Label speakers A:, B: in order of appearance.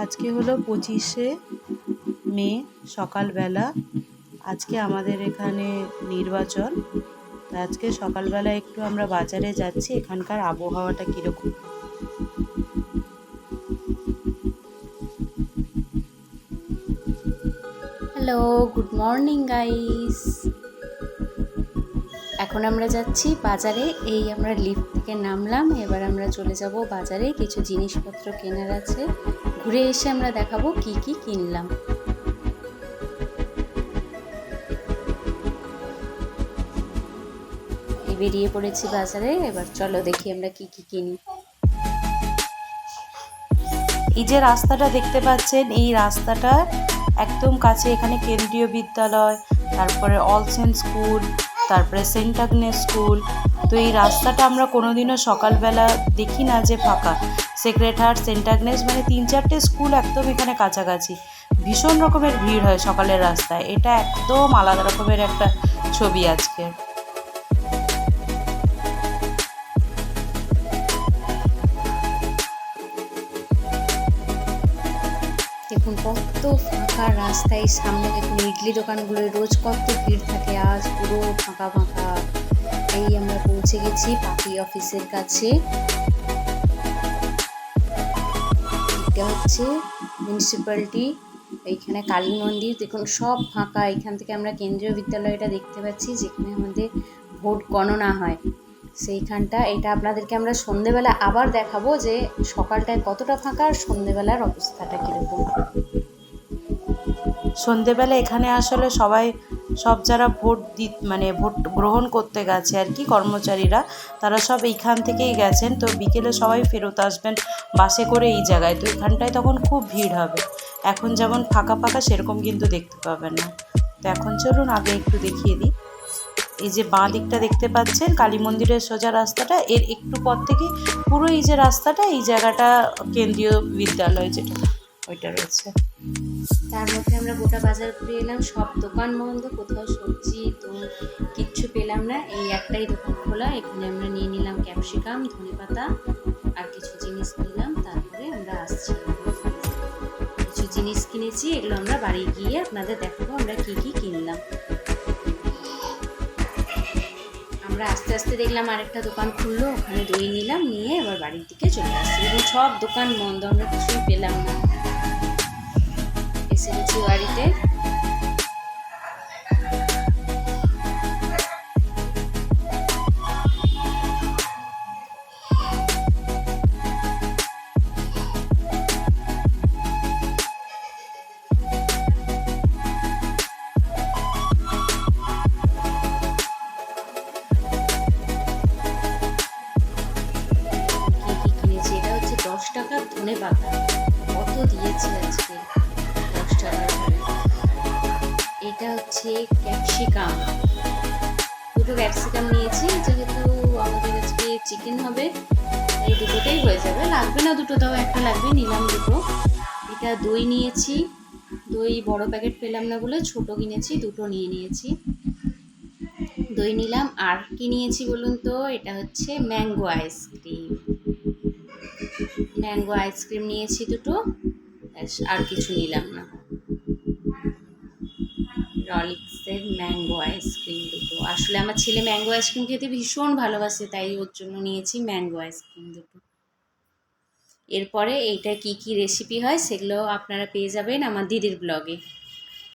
A: আজকে হলো 25শে মে সকালবেলা। আজকে আমাদের এখানে নির্বাচন। আজকে সকালবেলা একটু আমরা বাজারে যাচ্ছি, এখানকার আবহাওয়াটা কীরকম।
B: Hello, good morning guys. এখন আমরা যাচ্ছি বাজারে। এই আমরা লিফট থেকে নামলাম, এবার আমরা চলে যাব বাজারে। কিছু জিনিসপত্র কেনার আছে, ঘুরে এসে আমরা দেখাবো কি কি কিনলাম। এই বেরিয়ে পড়েছি বাজারে, এবার চলো দেখি আমরা কি কি কিনি।
A: এই যে রাস্তাটা দেখতে পাচ্ছেন, এই রাস্তাটা একদম কাছে এখানে কেন্দ্রীয় বিদ্যালয়, তারপরে অল সেন্ট স্কুল, তারপরে সেন্ট আগনেস স্কুল। তো এই রাস্তাটা আমরা কোনোদিনও সকালবেলা দেখি না যে ফাঁকা। সেক্রেড হার্ট, সেন্ট আগনেস, মানে 3-4টে স্কুল একদম এখানে কাছাকাছি। ভীষণ রকমের ভিড় হয় সকালের রাস্তায়। এটা একদম আলাদা রকমের একটা ছবি আজকে।
B: দেখুন কত ফাঁকা রাস্তায়, সামনে দেখুন ইডলি দোকানগুলোয় রোজ কত ভিড় থাকে, আজ পুরো ফাঁকা ফাঁকা। এই আমরা পৌঁছে গেছি পার্টি অফিসের কাছে। এটা হচ্ছে মিউনিসিপ্যালিটি, এইখানে কালী মন্দির। দেখুন সব ফাঁকা। এখান থেকে আমরা কেন্দ্রীয় বিদ্যালয়টা দেখতে পাচ্ছি, যেখানে আমাদের ভোট গণনা হয় সেইখানটা। এটা আপনাদেরকে আমরা সন্ধেবেলা আবার দেখাবো যে সকালটায় কতটা ফাঁকা আর সন্ধেবেলার অবস্থাটা কীরকম।
A: সন্ধেবেলা এখানে আসলে সব যারা ভোট গ্রহণ করতে গেছে আর কি, কর্মচারীরা, তারা সব এইখান থেকেই গেছেন। তো বিকেলে সবাই ফেরত আসবেন বাসে করে এই জায়গায়। তো এখানটায় তখন খুব ভিড় হবে। এখন যেমন ফাঁকা ফাঁকা সেরকম কিন্তু দেখতে পাবেন না। তো এখন চলুন আগে একটু দেখিয়ে দিই। এই যে বাঁ দিকটা দেখতে পাচ্ছেন কালী মন্দিরের সোজা রাস্তাটা, এর একটু পর থেকে পুরো এই যে রাস্তাটা, এই জায়গাটা কেন্দ্রীয় বিদ্যালয় যেটা ওইটা রয়েছে।
B: তার মধ্যে আমরা গোটা বাজার ঘুরে এলাম, সব দোকান বন্ধ, কোথাও সবজি তো কিচ্ছু পেলাম না। এই একটাই দোকান খোলা, এখানে আমরা নিয়ে নিলাম ক্যাপসিকাম, ধনেপাতা আর কিছু জিনিস নিলাম। তারপরে আমরা আসছি, কিছু জিনিস কিনেছি, এগুলো আমরা বাড়ি গিয়ে আপনাদের দেখাবো আমরা কি কি কিনলাম। আমরা আস্তে আস্তে দেখলাম আরেকটা দোকান খুললো, ওখানে দই নিলাম, নিয়ে এবার বাড়ির দিকে চলে আসছি। এবং সব দোকান বন্ধ, আমরা কিছুই পেলাম না। এসে গেছি বাড়িতে। এটা হচ্ছে 10 টাকার ধনেপাতা, কত দিয়েছে আজকে 10 টাকার ধরে। এটা হচ্ছে ক্যাপসিকাম, দুটো ক্যাপসিকাম নিয়েছি, যেহেতু আমাদের আজকে চিকেন হবে এই দুটোতেই হয়ে যাবে, লাগবে না দুটো, তাও একটা লাগবে, নিলাম দুটো। এটা দই নিয়েছি, দই বড় প্যাকেট পেলাম না বলে ছোট কিনেছি, দুটো নিয়ে নিয়েছি। দই নিলাম। আর কি নিয়েছি বলুন তো, এটা হচ্ছে ম্যাঙ্গো আইসক্রিম। ম্যাঙ্গো আইসক্রিম নিয়েছি দুটো, আর কিছু নিলাম না। রলিক্সের ম্যাঙ্গো আইসক্রিম দুটো। আসলে আমার ছেলে ম্যাঙ্গো আইসক্রিম খেতে ভীষণ ভালোবাসে, তাই ওর জন্য নিয়েছি ম্যাঙ্গো আইসক্রিম দুটো। এরপরে এইটা কি কি রেসিপি হয় সেগুলো আপনারা পেয়ে যাবেন আমার দিদির ব্লগে।